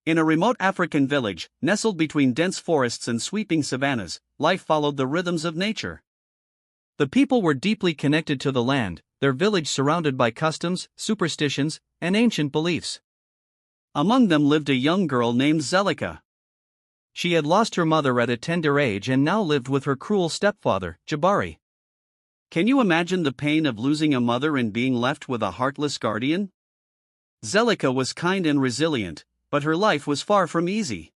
In a remote African village, nestled between dense forests and sweeping savannas, life followed the rhythms of nature. The people were deeply connected to the land, their village surrounded by customs, superstitions, and ancient beliefs. Among them lived a young girl named Zelica. She had lost her mother at a tender age and now lived with her cruel stepfather, Jabari. Can you imagine the pain of losing a mother and being left with a heartless guardian? Zelica was kind and resilient, but her life was far from easy.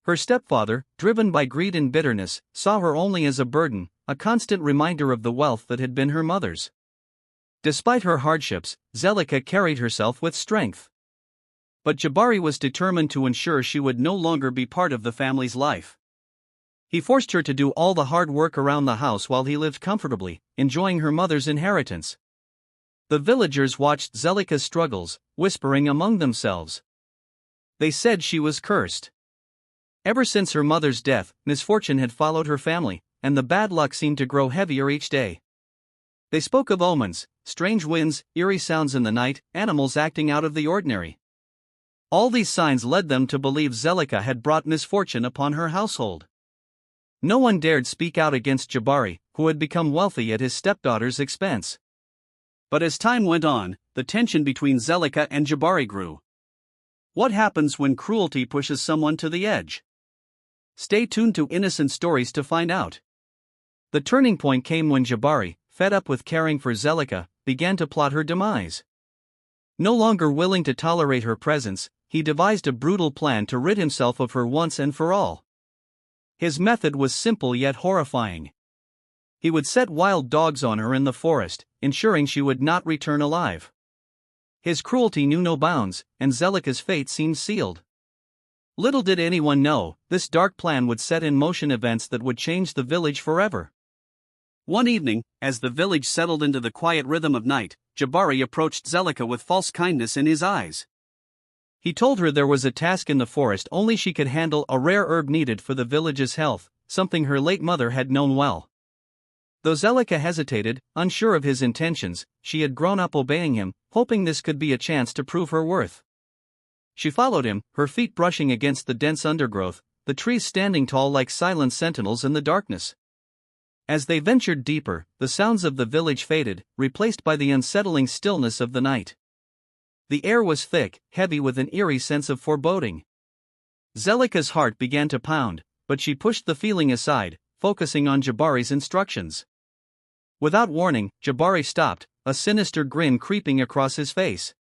Her stepfather, driven by greed and bitterness, saw her only as a burden, a constant reminder of the wealth that had been her mother's. Despite her hardships, Zelica carried herself with strength. But Jabari was determined to ensure she would no longer be part of the family's life. He forced her to do all the hard work around the house while he lived comfortably, enjoying her mother's inheritance. The villagers watched Zelica's struggles, whispering among themselves. They said she was cursed. Ever since her mother's death, misfortune had followed her family, and the bad luck seemed to grow heavier each day. They spoke of omens, strange winds, eerie sounds in the night, animals acting out of the ordinary. All these signs led them to believe Zelica had brought misfortune upon her household. No one dared speak out against Jabari, who had become wealthy at his stepdaughter's expense. But as time went on, the tension between Zelica and Jabari grew. What happens when cruelty pushes someone to the edge? Stay tuned to Innocent Stories to find out. The turning point came when Jabari, fed up with caring for Zelica, began to plot her demise. No longer willing to tolerate her presence, he devised a brutal plan to rid himself of her once and for all. His method was simple yet horrifying. He would set wild dogs on her in the forest, ensuring she would not return alive. His cruelty knew no bounds, and Zelica's fate seemed sealed. Little did anyone know, this dark plan would set in motion events that would change the village forever. One evening, as the village settled into the quiet rhythm of night, Jabari approached Zelica with false kindness in his eyes. He told her there was a task in the forest only she could handle, a rare herb needed for the village's health, something her late mother had known well. Though Zelica hesitated, unsure of his intentions, she had grown up obeying him, hoping this could be a chance to prove her worth. She followed him, her feet brushing against the dense undergrowth, the trees standing tall like silent sentinels in the darkness. As they ventured deeper, the sounds of the village faded, replaced by the unsettling stillness of the night. The air was thick, heavy with an eerie sense of foreboding. Zelica's heart began to pound, but she pushed the feeling aside, focusing on Jabari's instructions. Without warning, Jabari stopped, a sinister grin creeping across his face.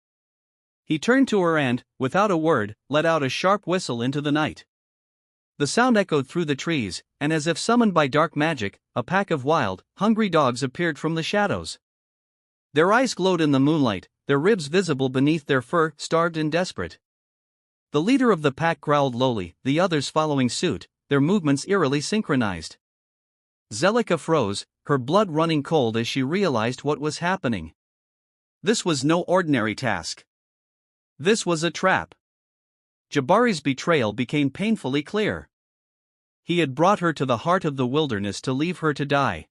He turned to her and, without a word, let out a sharp whistle into the night. The sound echoed through the trees, and as if summoned by dark magic, a pack of wild, hungry dogs appeared from the shadows. Their eyes glowed in the moonlight, their ribs visible beneath their fur, starved and desperate. The leader of the pack growled lowly, the others following suit, their movements eerily synchronized. Zelica froze, her blood running cold as she realized what was happening. This was no ordinary task. This was a trap. Jabari's betrayal became painfully clear. He had brought her to the heart of the wilderness to leave her to die.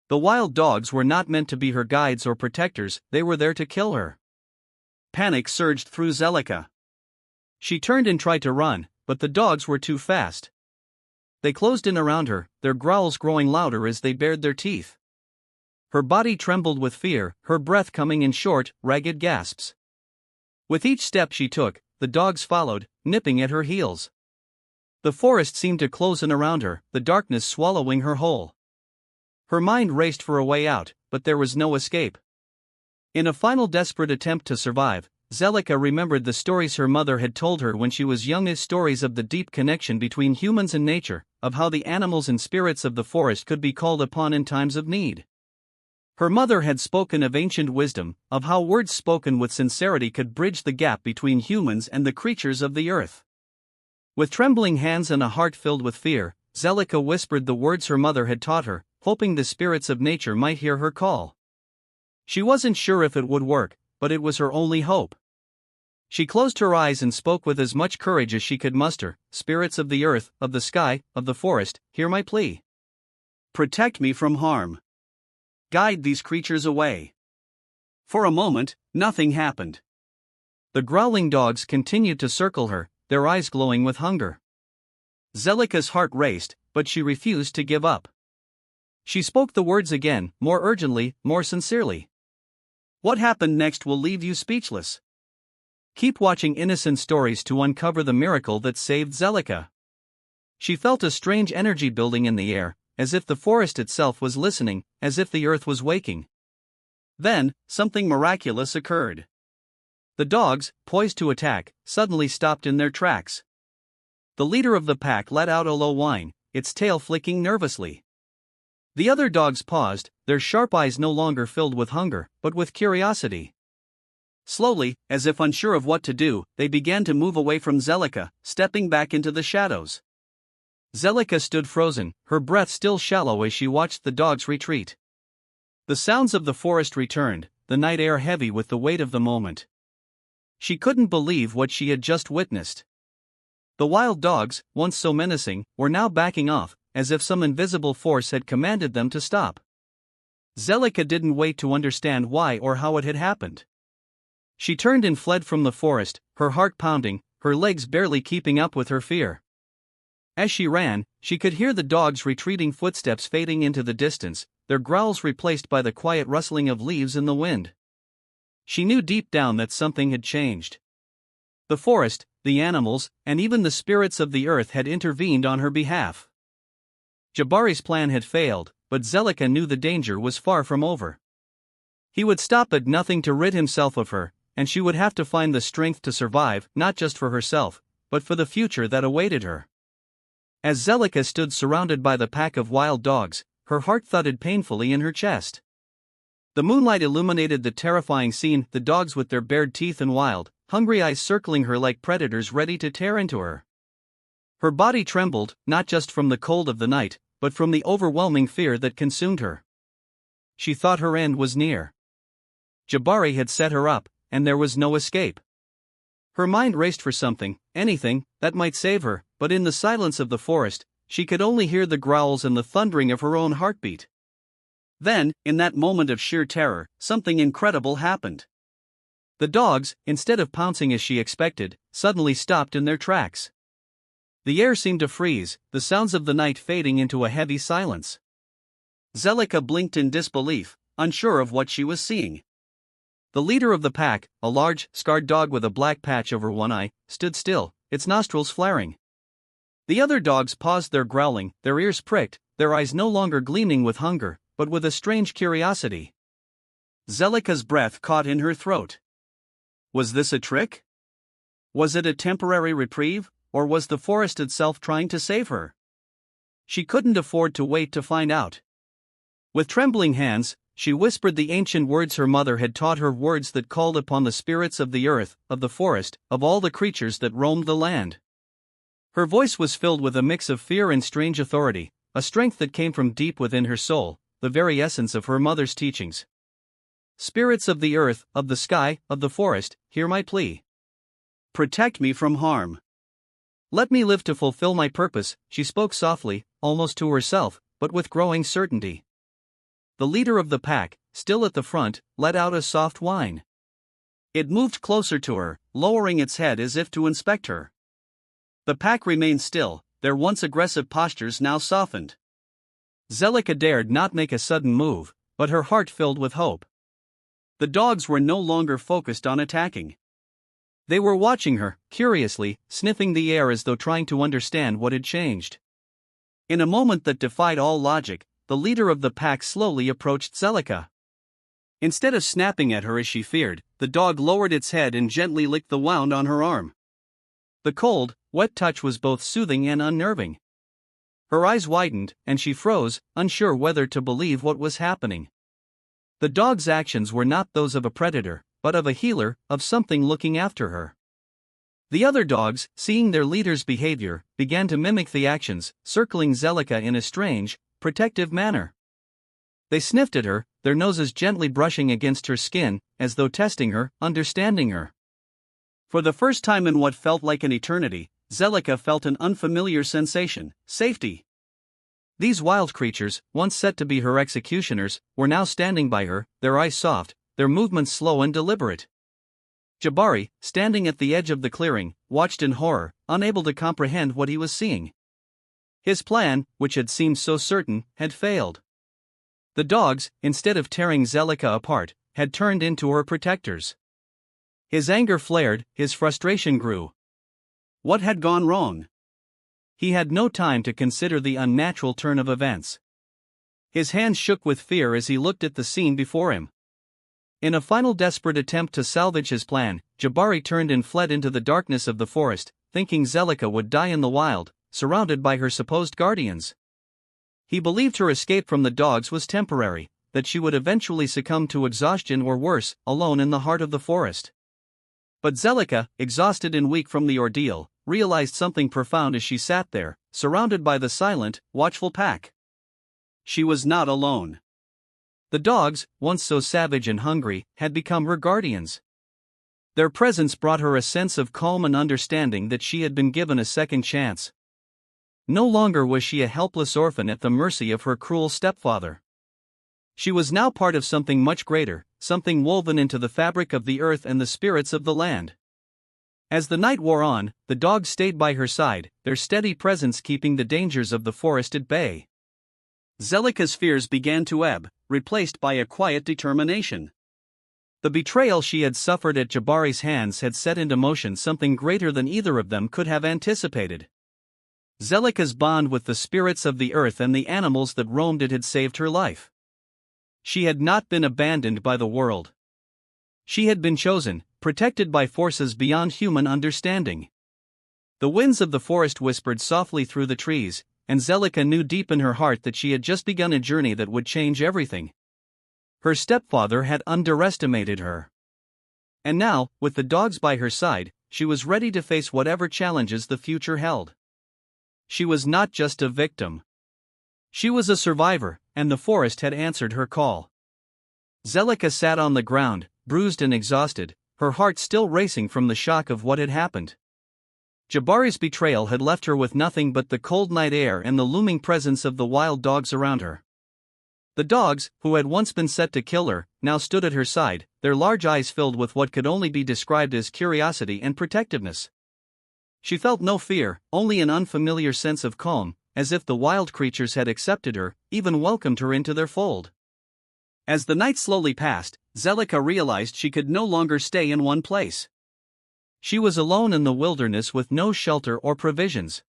The wild dogs were not meant to be her guides or protectors, they were there to kill her. Panic surged through Zelica. She turned and tried to run, but the dogs were too fast. They closed in around her, their growls growing louder as they bared their teeth. Her body trembled with fear, her breath coming in short, ragged gasps. With each step she took, the dogs followed, nipping at her heels. The forest seemed to close in around her, the darkness swallowing her whole. Her mind raced for a way out, but there was no escape. In a final desperate attempt to survive, Zelica remembered the stories her mother had told her when she was young, as stories of the deep connection between humans and nature, of how the animals and spirits of the forest could be called upon in times of need. Her mother had spoken of ancient wisdom, of how words spoken with sincerity could bridge the gap between humans and the creatures of the earth. With trembling hands and a heart filled with fear, Zelica whispered the words her mother had taught her, hoping the spirits of nature might hear her call. She wasn't sure if it would work, but it was her only hope. She closed her eyes and spoke with as much courage as she could muster. Spirits of the earth, of the sky, of the forest, hear my plea. Protect me from harm. Guide these creatures away. For a moment, nothing happened. The growling dogs continued to circle her, their eyes glowing with hunger. Zelica's heart raced, but she refused to give up. She spoke the words again, more urgently, more sincerely. What happened next will leave you speechless. Keep watching Innocent Stories to uncover the miracle that saved Zelica. She felt a strange energy building in the air, as if the forest itself was listening, as if the earth was waking. Then, something miraculous occurred. The dogs, poised to attack, suddenly stopped in their tracks. The leader of the pack let out a low whine, its tail flicking nervously. The other dogs paused, their sharp eyes no longer filled with hunger, but with curiosity. Slowly, as if unsure of what to do, they began to move away from Zelica, stepping back into the shadows. Zelica stood frozen, her breath still shallow as she watched the dogs retreat. The sounds of the forest returned, the night air heavy with the weight of the moment. She couldn't believe what she had just witnessed. The wild dogs, once so menacing, were now backing off, as if some invisible force had commanded them to stop. Zelica didn't wait to understand why or how it had happened. She turned and fled from the forest, her heart pounding, her legs barely keeping up with her fear. As she ran, she could hear the dogs' retreating footsteps fading into the distance, their growls replaced by the quiet rustling of leaves in the wind. She knew deep down that something had changed. The forest, the animals, and even the spirits of the earth had intervened on her behalf. Jabari's plan had failed, but Zelica knew the danger was far from over. He would stop at nothing to rid himself of her, and she would have to find the strength to survive, not just for herself, but for the future that awaited her. As Zelica stood surrounded by the pack of wild dogs, her heart thudded painfully in her chest. The moonlight illuminated the terrifying scene, the dogs with their bared teeth and wild, hungry eyes circling her like predators ready to tear into her. Her body trembled, not just from the cold of the night, but from the overwhelming fear that consumed her. She thought her end was near. Jabari had set her up, and there was no escape. Her mind raced for something, anything, that might save her, but in the silence of the forest, she could only hear the growls and the thundering of her own heartbeat. Then, in that moment of sheer terror, something incredible happened. The dogs, instead of pouncing as she expected, suddenly stopped in their tracks. The air seemed to freeze, the sounds of the night fading into a heavy silence. Zelica blinked in disbelief, unsure of what she was seeing. The leader of the pack, a large, scarred dog with a black patch over one eye, stood still, its nostrils flaring. The other dogs paused their growling, their ears pricked, their eyes no longer gleaming with hunger, but with a strange curiosity. Zelica's breath caught in her throat. Was this a trick? Was it a temporary reprieve, or was the forest itself trying to save her? She couldn't afford to wait to find out. With trembling hands, she whispered the ancient words her mother had taught her, words that called upon the spirits of the earth, of the forest, of all the creatures that roamed the land. Her voice was filled with a mix of fear and strange authority, a strength that came from deep within her soul, the very essence of her mother's teachings. Spirits of the earth, of the sky, of the forest, hear my plea. Protect me from harm. Let me live to fulfill my purpose, she spoke softly, almost to herself, but with growing certainty. The leader of the pack, still at the front, let out a soft whine. It moved closer to her, lowering its head as if to inspect her. The pack remained still, their once aggressive postures now softened. Zelica dared not make a sudden move, but her heart filled with hope. The dogs were no longer focused on attacking. They were watching her, curiously, sniffing the air as though trying to understand what had changed. In a moment that defied all logic, the leader of the pack slowly approached Zelica. Instead of snapping at her as she feared, the dog lowered its head and gently licked the wound on her arm. The cold, wet touch was both soothing and unnerving. Her eyes widened, and she froze, unsure whether to believe what was happening. The dog's actions were not those of a predator, but of a healer, of something looking after her. The other dogs, seeing their leader's behavior, began to mimic the actions, circling Zelica in a strange, protective manner. They sniffed at her, their noses gently brushing against her skin, as though testing her, understanding her. For the first time in what felt like an eternity, Zelica felt an unfamiliar sensation: safety. These wild creatures, once set to be her executioners, were now standing by her, their eyes soft, their movements slow and deliberate. Jabari, standing at the edge of the clearing, watched in horror, unable to comprehend what he was seeing. His plan, which had seemed so certain, had failed. The dogs, instead of tearing Zelica apart, had turned into her protectors. His anger flared, his frustration grew. What had gone wrong? He had no time to consider the unnatural turn of events. His hands shook with fear as he looked at the scene before him. In a final desperate attempt to salvage his plan, Jabari turned and fled into the darkness of the forest, thinking Zelica would die in the wild, surrounded by her supposed guardians. He believed her escape from the dogs was temporary, that she would eventually succumb to exhaustion or worse, alone in the heart of the forest. But Zelica, exhausted and weak from the ordeal, realized something profound as she sat there, surrounded by the silent, watchful pack. She was not alone. The dogs, once so savage and hungry, had become her guardians. Their presence brought her a sense of calm and understanding that she had been given a second chance. No longer was she a helpless orphan at the mercy of her cruel stepfather. She was now part of something much greater, something woven into the fabric of the earth and the spirits of the land. As the night wore on, the dogs stayed by her side, their steady presence keeping the dangers of the forest at bay. Zelica's fears began to ebb, replaced by a quiet determination. The betrayal she had suffered at Jabari's hands had set into motion something greater than either of them could have anticipated. Zelica's bond with the spirits of the earth and the animals that roamed it had saved her life. She had not been abandoned by the world. She had been chosen, protected by forces beyond human understanding. The winds of the forest whispered softly through the trees, and Zelica knew deep in her heart that she had just begun a journey that would change everything. Her stepfather had underestimated her. And now, with the dogs by her side, she was ready to face whatever challenges the future held. She was not just a victim. She was a survivor, and the forest had answered her call. Zelica sat on the ground, bruised and exhausted, her heart still racing from the shock of what had happened. Jabari's betrayal had left her with nothing but the cold night air and the looming presence of the wild dogs around her. The dogs, who had once been set to kill her, now stood at her side, their large eyes filled with what could only be described as curiosity and protectiveness. She felt no fear, only an unfamiliar sense of calm, as if the wild creatures had accepted her, even welcomed her into their fold. As the night slowly passed, Zelica realized she could no longer stay in one place. She was alone in the wilderness with no shelter or provisions.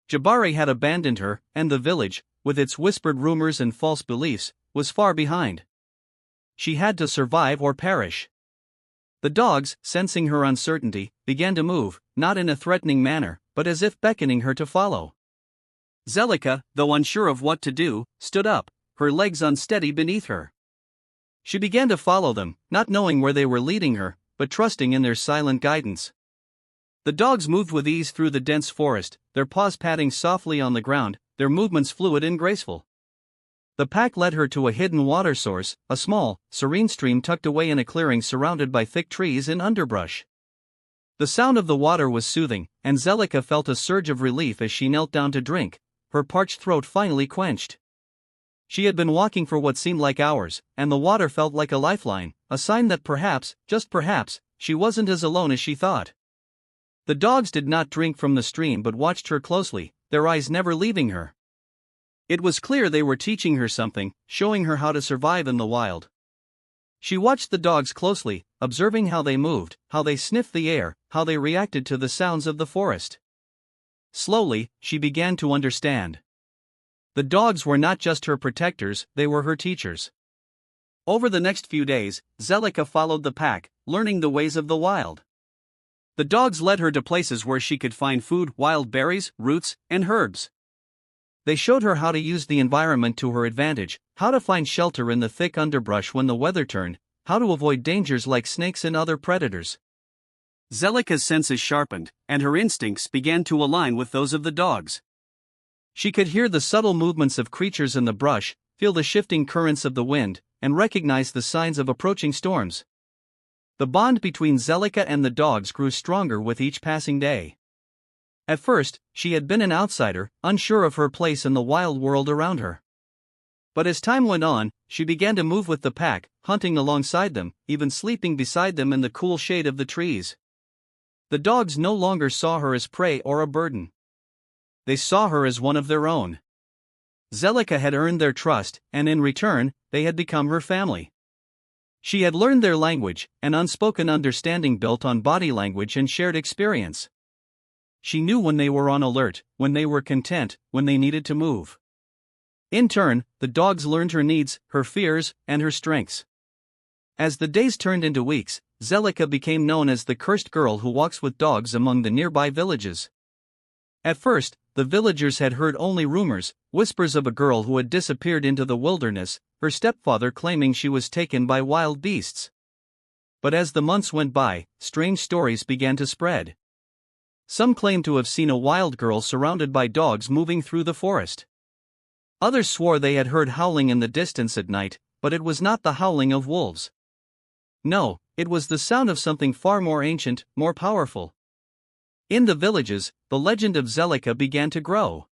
Jabari had abandoned her, and the village, with its whispered rumors and false beliefs, was far behind. She had to survive or perish. The dogs, sensing her uncertainty, began to move, not in a threatening manner, but as if beckoning her to follow. Zelica, though unsure of what to do, stood up, her legs unsteady beneath her. She began to follow them, not knowing where they were leading her, but trusting in their silent guidance. The dogs moved with ease through the dense forest, their paws patting softly on the ground, their movements fluid and graceful. The pack led her to a hidden water source, a small, serene stream tucked away in a clearing surrounded by thick trees and underbrush. The sound of the water was soothing, and Zelica felt a surge of relief as she knelt down to drink, her parched throat finally quenched. She had been walking for what seemed like hours, and the water felt like a lifeline, a sign that perhaps, just perhaps, she wasn't as alone as she thought. The dogs did not drink from the stream but watched her closely, their eyes never leaving her. It was clear they were teaching her something, showing her how to survive in the wild. She watched the dogs closely, observing how they moved, how they sniffed the air, how they reacted to the sounds of the forest. Slowly, she began to understand. The dogs were not just her protectors, they were her teachers. Over the next few days, Zelica followed the pack, learning the ways of the wild. The dogs led her to places where she could find food, wild berries, roots, and herbs. They showed her how to use the environment to her advantage, how to find shelter in the thick underbrush when the weather turned, how to avoid dangers like snakes and other predators. Zelica's senses sharpened, and her instincts began to align with those of the dogs. She could hear the subtle movements of creatures in the brush, feel the shifting currents of the wind, and recognize the signs of approaching storms. The bond between Zelica and the dogs grew stronger with each passing day. At first, she had been an outsider, unsure of her place in the wild world around her. But as time went on, she began to move with the pack, hunting alongside them, even sleeping beside them in the cool shade of the trees. The dogs no longer saw her as prey or a burden. They saw her as one of their own. Zelica had earned their trust, and in return, they had become her family. She had learned their language, an unspoken understanding built on body language and shared experience. She knew when they were on alert, when they were content, when they needed to move. In turn, the dogs learned her needs, her fears, and her strengths. As the days turned into weeks, Zelica became known as the cursed girl who walks with dogs among the nearby villages. At first, the villagers had heard only rumors, whispers of a girl who had disappeared into the wilderness, her stepfather claiming she was taken by wild beasts. But as the months went by, strange stories began to spread. Some claimed to have seen a wild girl surrounded by dogs moving through the forest. Others swore they had heard howling in the distance at night, but it was not the howling of wolves. No, it was the sound of something far more ancient, more powerful. In the villages, the legend of Zelica began to grow.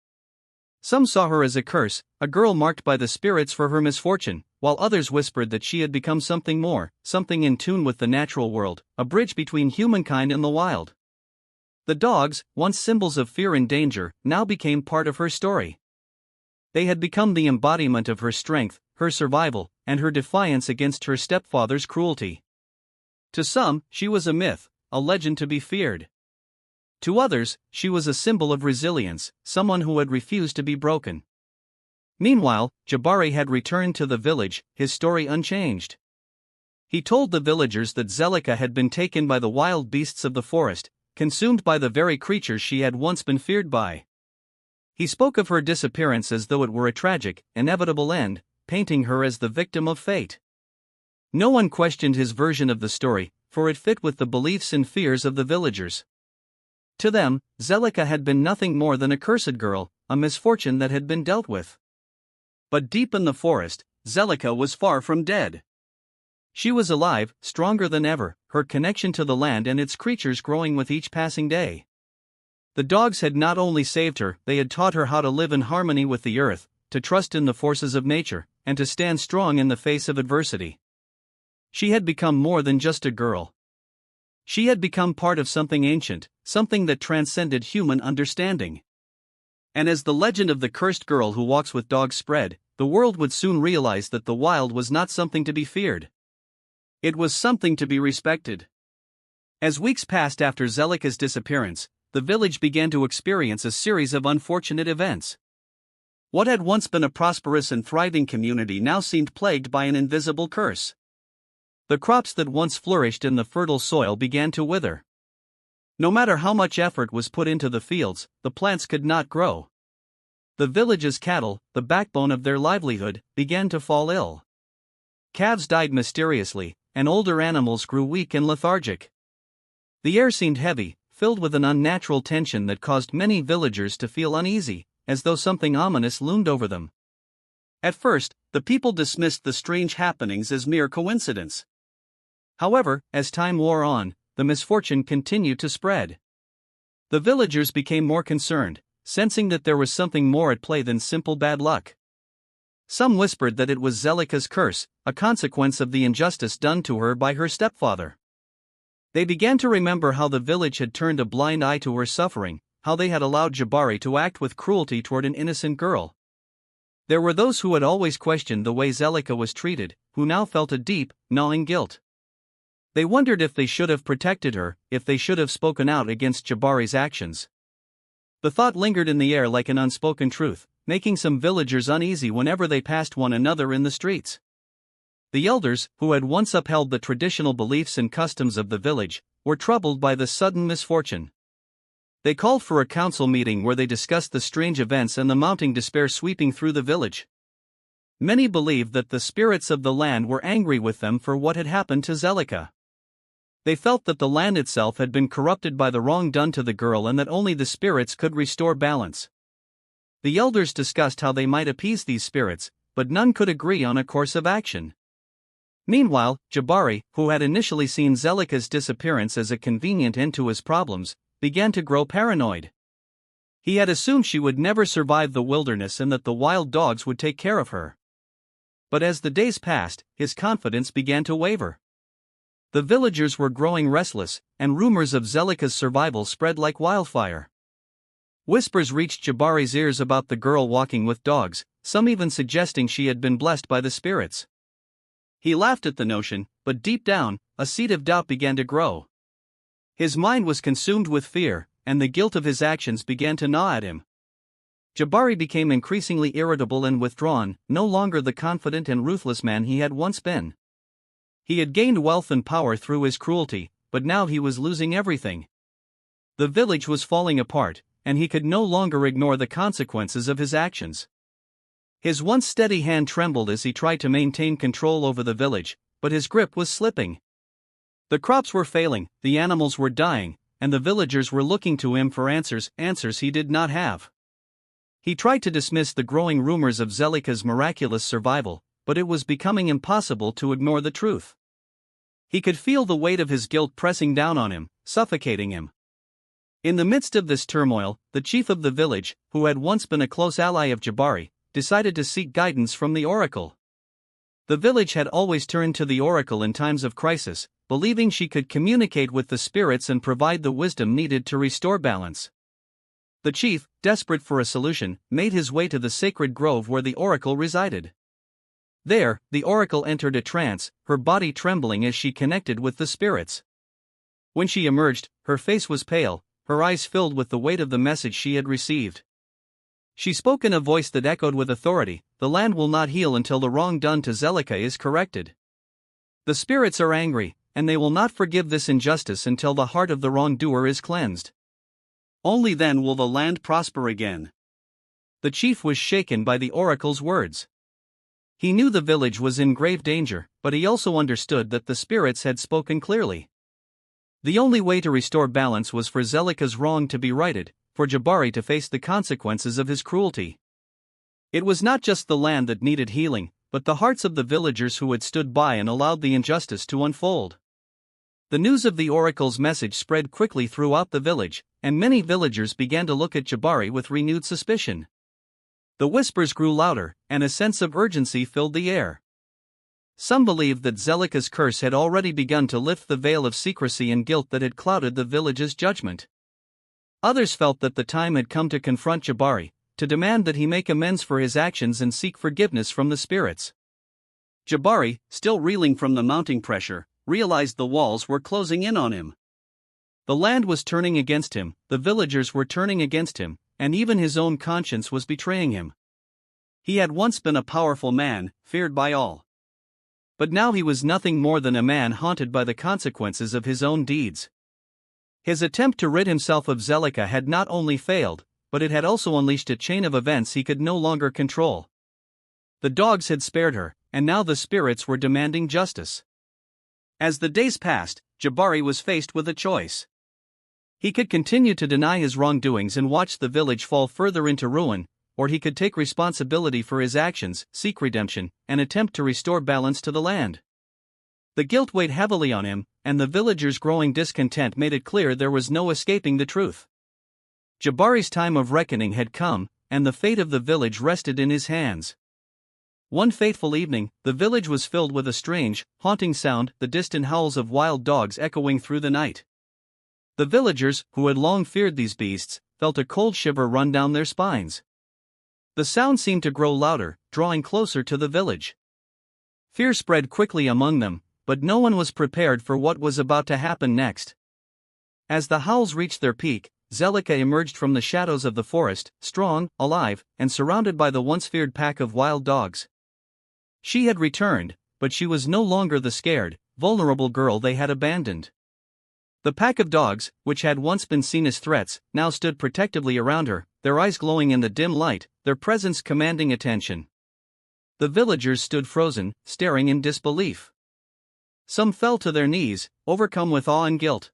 Some saw her as a curse, a girl marked by the spirits for her misfortune, while others whispered that she had become something more, something in tune with the natural world, a bridge between humankind and the wild. The dogs, once symbols of fear and danger, now became part of her story. They had become the embodiment of her strength, her survival, and her defiance against her stepfather's cruelty. To some, she was a myth, a legend to be feared. To others, she was a symbol of resilience, someone who had refused to be broken. Meanwhile, Jabari had returned to the village, his story unchanged. He told the villagers that Zelica had been taken by the wild beasts of the forest, consumed by the very creatures she had once been feared by. He spoke of her disappearance as though it were a tragic, inevitable end, painting her as the victim of fate. No one questioned his version of the story, for it fit with the beliefs and fears of the villagers. To them, Zelica had been nothing more than a cursed girl, a misfortune that had been dealt with. But deep in the forest, Zelica was far from dead. She was alive, stronger than ever, her connection to the land and its creatures growing with each passing day. The dogs had not only saved her, they had taught her how to live in harmony with the earth, to trust in the forces of nature, and to stand strong in the face of adversity. She had become more than just a girl. She had become part of something ancient, something that transcended human understanding. And as the legend of the cursed girl who walks with dogs spread, the world would soon realize that the wild was not something to be feared. It was something to be respected. As weeks passed after Zelica's disappearance, the village began to experience a series of unfortunate events. What had once been a prosperous and thriving community now seemed plagued by an invisible curse. The crops that once flourished in the fertile soil began to wither. No matter how much effort was put into the fields, the plants could not grow. The village's cattle, the backbone of their livelihood, began to fall ill. Calves died mysteriously, and older animals grew weak and lethargic. The air seemed heavy, filled with an unnatural tension that caused many villagers to feel uneasy, as though something ominous loomed over them. At first, the people dismissed the strange happenings as mere coincidence. However, as time wore on, the misfortune continued to spread. The villagers became more concerned, sensing that there was something more at play than simple bad luck. Some whispered that it was Zelica's curse, a consequence of the injustice done to her by her stepfather. They began to remember how the village had turned a blind eye to her suffering, how they had allowed Jabari to act with cruelty toward an innocent girl. There were those who had always questioned the way Zelica was treated, who now felt a deep, gnawing guilt. They wondered if they should have protected her, if they should have spoken out against Jabari's actions. The thought lingered in the air like an unspoken truth, making some villagers uneasy whenever they passed one another in the streets. The elders, who had once upheld the traditional beliefs and customs of the village, were troubled by the sudden misfortune. They called for a council meeting where they discussed the strange events and the mounting despair sweeping through the village. Many believed that the spirits of the land were angry with them for what had happened to Zelica. They felt that the land itself had been corrupted by the wrong done to the girl and that only the spirits could restore balance. The elders discussed how they might appease these spirits, but none could agree on a course of action. Meanwhile, Jabari, who had initially seen Zelica's disappearance as a convenient end to his problems, began to grow paranoid. He had assumed she would never survive the wilderness and that the wild dogs would take care of her. But as the days passed, his confidence began to waver. The villagers were growing restless, and rumors of Zelica's survival spread like wildfire. Whispers reached Jabari's ears about the girl walking with dogs, some even suggesting she had been blessed by the spirits. He laughed at the notion, but deep down, a seed of doubt began to grow. His mind was consumed with fear, and the guilt of his actions began to gnaw at him. Jabari became increasingly irritable and withdrawn, no longer the confident and ruthless man he had once been. He had gained wealth and power through his cruelty, but now he was losing everything. The village was falling apart, and he could no longer ignore the consequences of his actions. His once steady hand trembled as he tried to maintain control over the village, but his grip was slipping. The crops were failing, the animals were dying, and the villagers were looking to him for answers he did not have. He tried to dismiss the growing rumors of Zelica's miraculous survival, but it was becoming impossible to ignore the truth. He could feel the weight of his guilt pressing down on him, suffocating him. In the midst of this turmoil, the chief of the village, who had once been a close ally of Jabari, decided to seek guidance from the oracle. The village had always turned to the oracle in times of crisis, believing she could communicate with the spirits and provide the wisdom needed to restore balance. The chief, desperate for a solution, made his way to the sacred grove where the oracle resided. There, the oracle entered a trance, her body trembling as she connected with the spirits. When she emerged, her face was pale, her eyes filled with the weight of the message she had received. She spoke in a voice that echoed with authority, "The land will not heal until the wrong done to Zelica is corrected. The spirits are angry, and they will not forgive this injustice until the heart of the wrongdoer is cleansed. Only then will the land prosper again." The chief was shaken by the oracle's words. He knew the village was in grave danger, but he also understood that the spirits had spoken clearly. The only way to restore balance was for Zelica's wrong to be righted, for Jabari to face the consequences of his cruelty. It was not just the land that needed healing, but the hearts of the villagers who had stood by and allowed the injustice to unfold. The news of the oracle's message spread quickly throughout the village, and many villagers began to look at Jabari with renewed suspicion. The whispers grew louder, and a sense of urgency filled the air. Some believed that Zelica's curse had already begun to lift the veil of secrecy and guilt that had clouded the village's judgment. Others felt that the time had come to confront Jabari, to demand that he make amends for his actions and seek forgiveness from the spirits. Jabari, still reeling from the mounting pressure, realized the walls were closing in on him. The land was turning against him, the villagers were turning against him, and even his own conscience was betraying him. He had once been a powerful man, feared by all. But now he was nothing more than a man haunted by the consequences of his own deeds. His attempt to rid himself of Zelica had not only failed, but it had also unleashed a chain of events he could no longer control. The dogs had spared her, and now the spirits were demanding justice. As the days passed, Jabari was faced with a choice. He could continue to deny his wrongdoings and watch the village fall further into ruin, or he could take responsibility for his actions, seek redemption, and attempt to restore balance to the land. The guilt weighed heavily on him, and the villagers' growing discontent made it clear there was no escaping the truth. Jabari's time of reckoning had come, and the fate of the village rested in his hands. One fateful evening, the village was filled with a strange, haunting sound, the distant howls of wild dogs echoing through the night. The villagers, who had long feared these beasts, felt a cold shiver run down their spines. The sound seemed to grow louder, drawing closer to the village. Fear spread quickly among them, but no one was prepared for what was about to happen next. As the howls reached their peak, Zelica emerged from the shadows of the forest, strong, alive, and surrounded by the once feared pack of wild dogs. She had returned, but she was no longer the scared, vulnerable girl they had abandoned. The pack of dogs, which had once been seen as threats, now stood protectively around her, their eyes glowing in the dim light, their presence commanding attention. The villagers stood frozen, staring in disbelief. Some fell to their knees, overcome with awe and guilt.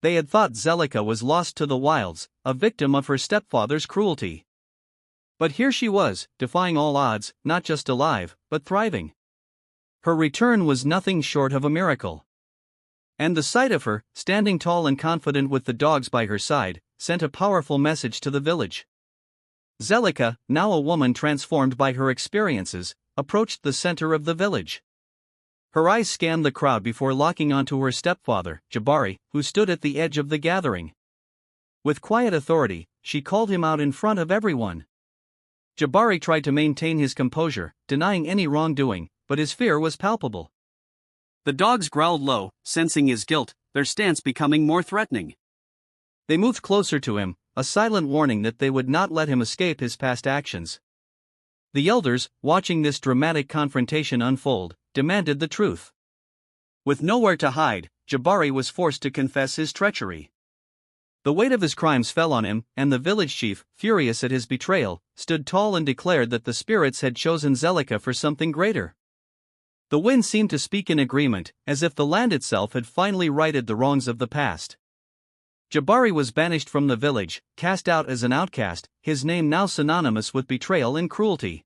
They had thought Zelica was lost to the wilds, a victim of her stepfather's cruelty. But here she was, defying all odds, not just alive, but thriving. Her return was nothing short of a miracle. And the sight of her, standing tall and confident with the dogs by her side, sent a powerful message to the village. Zelica, now a woman transformed by her experiences, approached the center of the village. Her eyes scanned the crowd before locking onto her stepfather, Jabari, who stood at the edge of the gathering. With quiet authority, she called him out in front of everyone. Jabari tried to maintain his composure, denying any wrongdoing, but his fear was palpable. The dogs growled low, sensing his guilt, their stance becoming more threatening. They moved closer to him, a silent warning that they would not let him escape his past actions. The elders, watching this dramatic confrontation unfold, demanded the truth. With nowhere to hide, Jabari was forced to confess his treachery. The weight of his crimes fell on him, and the village chief, furious at his betrayal, stood tall and declared that the spirits had chosen Zelica for something greater. The wind seemed to speak in agreement, as if the land itself had finally righted the wrongs of the past. Jabari was banished from the village, cast out as an outcast, his name now synonymous with betrayal and cruelty.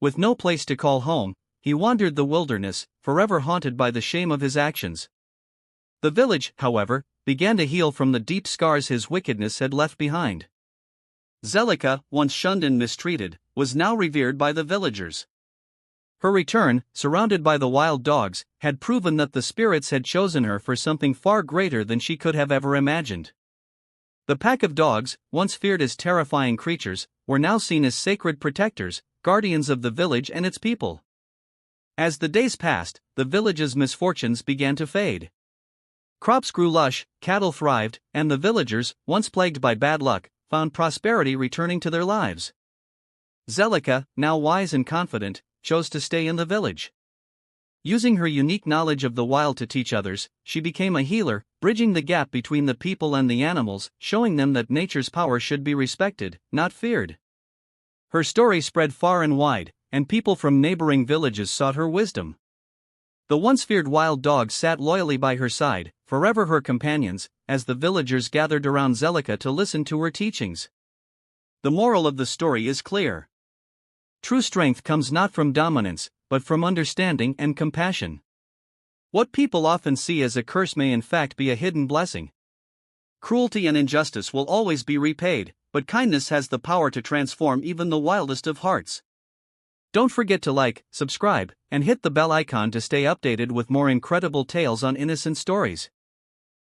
With no place to call home, he wandered the wilderness, forever haunted by the shame of his actions. The village, however, began to heal from the deep scars his wickedness had left behind. Zelica, once shunned and mistreated, was now revered by the villagers. Her return, surrounded by the wild dogs, had proven that the spirits had chosen her for something far greater than she could have ever imagined. The pack of dogs, once feared as terrifying creatures, were now seen as sacred protectors, guardians of the village and its people. As the days passed, the village's misfortunes began to fade. Crops grew lush, cattle thrived, and the villagers, once plagued by bad luck, found prosperity returning to their lives. Zelica, now wise and confident, chose to stay in the village. Using her unique knowledge of the wild to teach others, she became a healer, bridging the gap between the people and the animals, showing them that nature's power should be respected, not feared. Her story spread far and wide, and people from neighboring villages sought her wisdom. The once feared wild dogs sat loyally by her side, forever her companions, as the villagers gathered around Zelica to listen to her teachings. The moral of the story is clear. True strength comes not from dominance, but from understanding and compassion. What people often see as a curse may in fact be a hidden blessing. Cruelty and injustice will always be repaid, but kindness has the power to transform even the wildest of hearts. Don't forget to like, subscribe, and hit the bell icon to stay updated with more incredible tales on innocent stories.